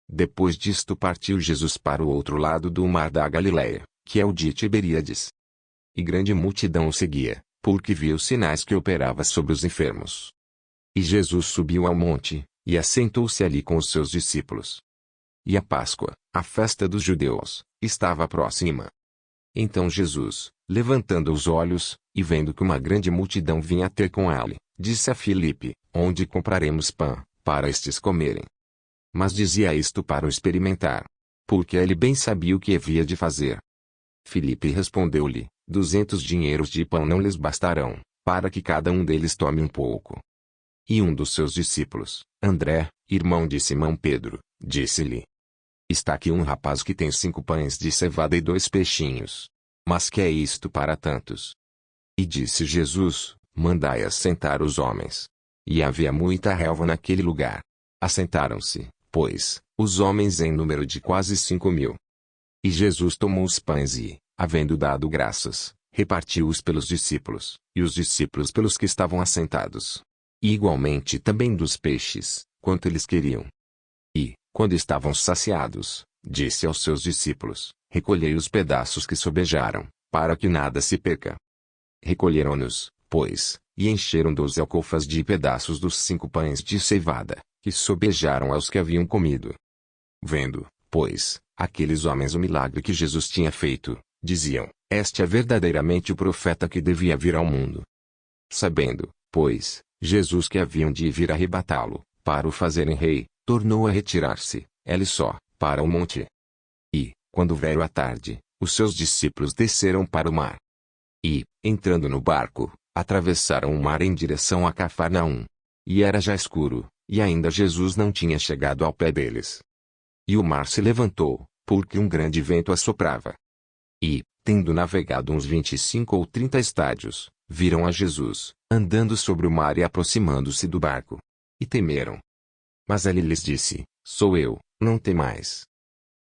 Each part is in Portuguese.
Depois disto partiu Jesus para o outro lado do mar da Galileia, que é o de Tiberíades. E grande multidão o seguia, porque viu os sinais que operava sobre os enfermos. E Jesus subiu ao monte, e assentou-se ali com os seus discípulos. E a Páscoa, a festa dos judeus, estava próxima. Então Jesus, levantando os olhos, e vendo que uma grande multidão vinha ter com ele, disse a Filipe: Onde compraremos pão, para estes comerem? Mas dizia isto para o experimentar, porque ele bem sabia o que havia de fazer. Filipe respondeu-lhe: 200 dinheiros de pão não lhes bastarão, para que cada um deles tome um pouco. E um dos seus discípulos, André, irmão de Simão Pedro, disse-lhe: Está aqui um rapaz que tem 5 pães de cevada e 2 peixinhos. Mas que é isto para tantos? E disse Jesus: Mandai assentar os homens. E havia muita relva naquele lugar. Assentaram-se, pois, os homens em número de quase 5.000. E Jesus tomou os pães e, havendo dado graças, repartiu-os pelos discípulos, e os discípulos pelos que estavam assentados. E igualmente também dos peixes, quanto eles queriam. E, quando estavam saciados, disse aos seus discípulos: Recolhei os pedaços que sobejaram, para que nada se perca. Recolheram-nos, pois, e encheram 12 alcofas de pedaços dos 5 pães de cevada, que sobejaram aos que haviam comido. Vendo, pois, aqueles homens o milagre que Jesus tinha feito, diziam: Este é verdadeiramente o profeta que devia vir ao mundo. Sabendo, pois, Jesus que haviam de vir arrebatá-lo, para o fazerem rei, tornou a retirar-se, ele só, para o monte. E, quando veio a tarde, os seus discípulos desceram para o mar. E, entrando no barco, atravessaram o mar em direção a Cafarnaum. E era já escuro, e ainda Jesus não tinha chegado ao pé deles. E o mar se levantou, porque um grande vento assoprava. E, tendo navegado uns 25 ou 30 estádios, viram a Jesus, andando sobre o mar e aproximando-se do barco. E temeram. Mas ele lhes disse: Sou eu, não temais.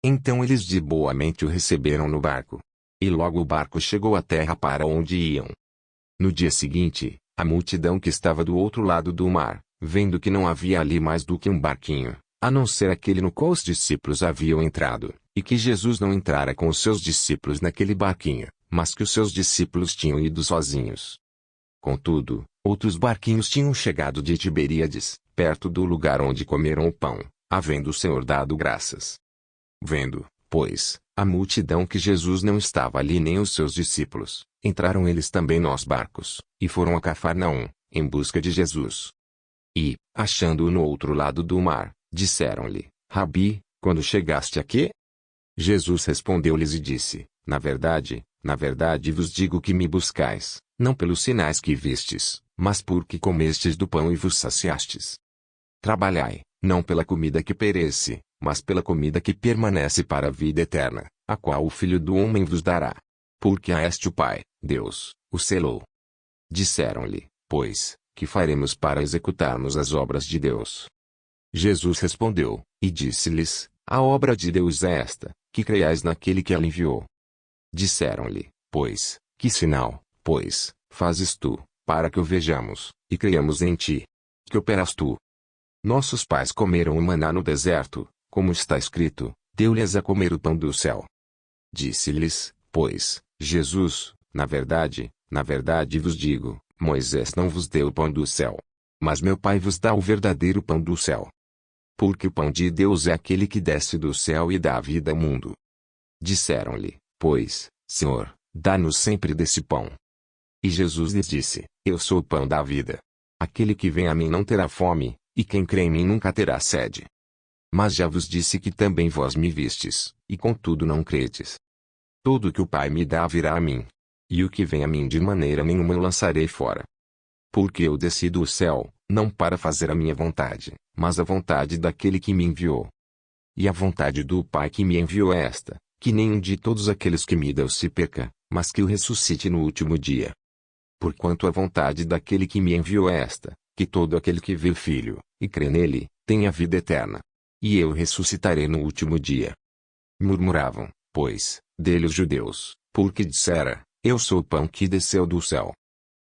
Então eles de boa mente o receberam no barco. E logo o barco chegou à terra para onde iam. No dia seguinte, a multidão que estava do outro lado do mar, vendo que não havia ali mais do que um barquinho, a não ser aquele no qual os discípulos haviam entrado, e que Jesus não entrara com os seus discípulos naquele barquinho, mas que os seus discípulos tinham ido sozinhos. Contudo, outros barquinhos tinham chegado de Tiberíades, perto do lugar onde comeram o pão, havendo o Senhor dado graças. Vendo, pois, a multidão que Jesus não estava ali nem os seus discípulos, entraram eles também nos barcos, e foram a Cafarnaum, em busca de Jesus. E, achando-o no outro lado do mar, disseram-lhe: Rabi, quando chegaste aqui? Jesus respondeu-lhes e disse: na verdade vos digo que me buscais, não pelos sinais que vistes, mas porque comestes do pão e vos saciastes. Trabalhai, não pela comida que perece, mas pela comida que permanece para a vida eterna, a qual o Filho do Homem vos dará. Porque a este o Pai, Deus, o selou. Disseram-lhe, pois, que faremos para executarmos as obras de Deus? Jesus respondeu, e disse-lhes: a obra de Deus é esta, que creiais naquele que ele enviou. Disseram-lhe, pois, que sinal, pois, fazes tu, para que o vejamos, e creiamos em ti? Que operas tu? Nossos pais comeram o maná no deserto, como está escrito, deu-lhes a comer o pão do céu. Disse-lhes, pois, Jesus: na verdade vos digo, Moisés não vos deu o pão do céu. Mas meu Pai vos dá o verdadeiro pão do céu. Porque o pão de Deus é aquele que desce do céu e dá a vida ao mundo. Disseram-lhe, pois, Senhor, dá-nos sempre desse pão. E Jesus lhes disse: eu sou o pão da vida. Aquele que vem a mim não terá fome, e quem crê em mim nunca terá sede. Mas já vos disse que também vós me vistes, e contudo não credes. Todo o que o Pai me dá virá a mim. E o que vem a mim de maneira nenhuma eu lançarei fora. Porque eu desci do céu, não para fazer a minha vontade, mas a vontade daquele que me enviou. E a vontade do Pai que me enviou é esta, que nenhum de todos aqueles que me deu se perca, mas que o ressuscite no último dia. Porquanto a vontade daquele que me enviou é esta, que todo aquele que vê o Filho, e crê nele, tenha vida eterna. E eu ressuscitarei no último dia. Murmuravam, pois, dele os judeus, porque dissera: eu sou o pão que desceu do céu.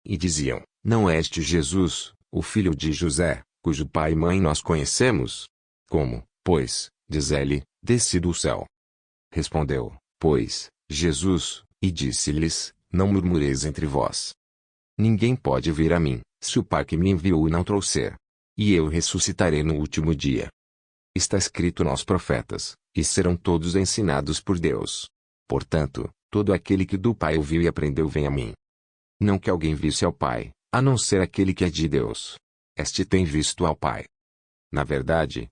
E diziam: não é este Jesus, o filho de José, cujo pai e mãe nós conhecemos? Como, pois, Diz-lhe, desci do céu. Respondeu, pois, Jesus, e disse-lhes, não murmureis entre vós. Ninguém pode vir a mim, se o Pai que me enviou não trouxer. E eu ressuscitarei no último dia. Está escrito nos profetas, e serão todos ensinados por Deus. Portanto, todo aquele que do Pai ouviu e aprendeu vem a mim. Não que alguém visse ao Pai, a não ser aquele que é de Deus. Este tem visto ao Pai. Na verdade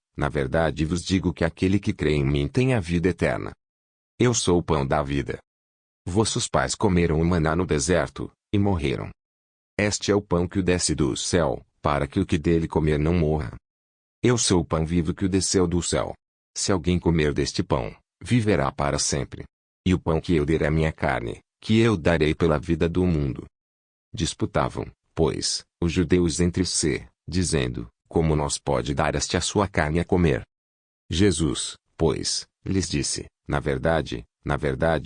vos digo que aquele que crê em mim tem a vida eterna. Eu sou o pão da vida. Vossos pais comeram o maná no deserto, e morreram. Este é o pão que desce do céu, para que o que dele comer não morra. Eu sou o pão vivo que desceu do céu. Se alguém comer deste pão, viverá para sempre. E o pão que eu der é minha carne, que eu darei pela vida do mundo. Disputavam, pois, os judeus entre si, dizendo, como nos pode dar este a sua carne a comer? Jesus, pois, lhes disse, na verdade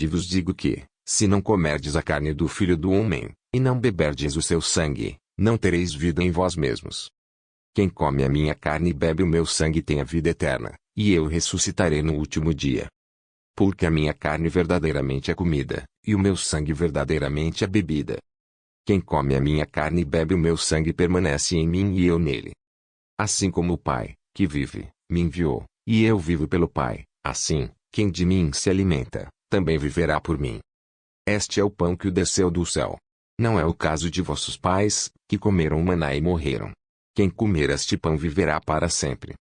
vos digo que, se não comerdes a carne do Filho do Homem, e não beberdes o seu sangue, não tereis vida em vós mesmos. Quem come a minha carne e bebe o meu sangue tem a vida eterna, e eu ressuscitarei no último dia. Porque a minha carne verdadeiramente é comida, e o meu sangue verdadeiramente é bebida. Quem come a minha carne e bebe o meu sangue permanece em mim e eu nele. Assim como o Pai, que vive, me enviou, e eu vivo pelo Pai, assim, quem de mim se alimenta, também viverá por mim. Este é o pão que desceu do céu. Não é o caso de vossos pais, que comeram o maná e morreram. Quem comer este pão viverá para sempre.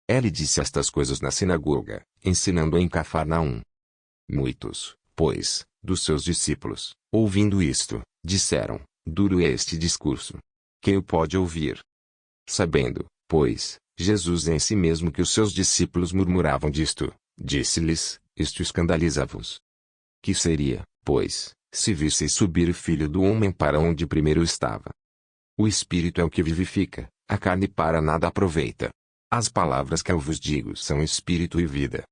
Ele disse estas coisas na sinagoga, ensinando em Cafarnaum. Muitos, pois, dos seus discípulos, ouvindo isto, disseram, duro é este discurso. Quem o pode ouvir? Sabendo, pois, Jesus em si mesmo que os seus discípulos murmuravam disto, disse-lhes, isto escandaliza-vos. Que seria, pois, se visseis subir o Filho do Homem para onde primeiro estava? O Espírito é o que vivifica, a carne para nada aproveita. As palavras que eu vos digo são Espírito e vida.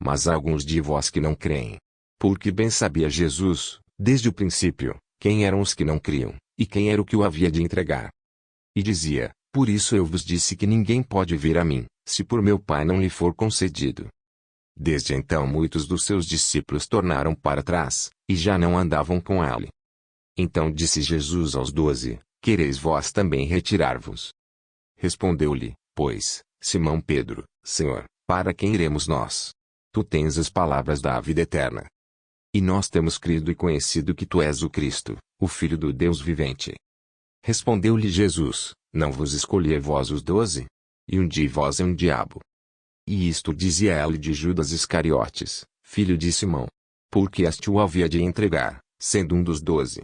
Mas há alguns de vós que não creem. Porque bem sabia Jesus, desde o princípio, quem eram os que não criam, e quem era o que o havia de entregar. E dizia, por isso eu vos disse que ninguém pode vir a mim, se por meu Pai não lhe for concedido. Desde então muitos dos seus discípulos tornaram para trás, e já não andavam com ele. Então disse Jesus aos 12, quereis vós também retirar-vos? Respondeu-lhe, pois, Simão Pedro, Senhor, para quem iremos nós? Tu tens as palavras da vida eterna. E nós temos crido e conhecido que tu és o Cristo, o Filho do Deus vivente. Respondeu-lhe Jesus, não vos escolhi a vós os 12? E um de vós é um diabo. E isto dizia ele de Judas Iscariotes, filho de Simão. Porque este o havia de entregar, sendo um dos 12.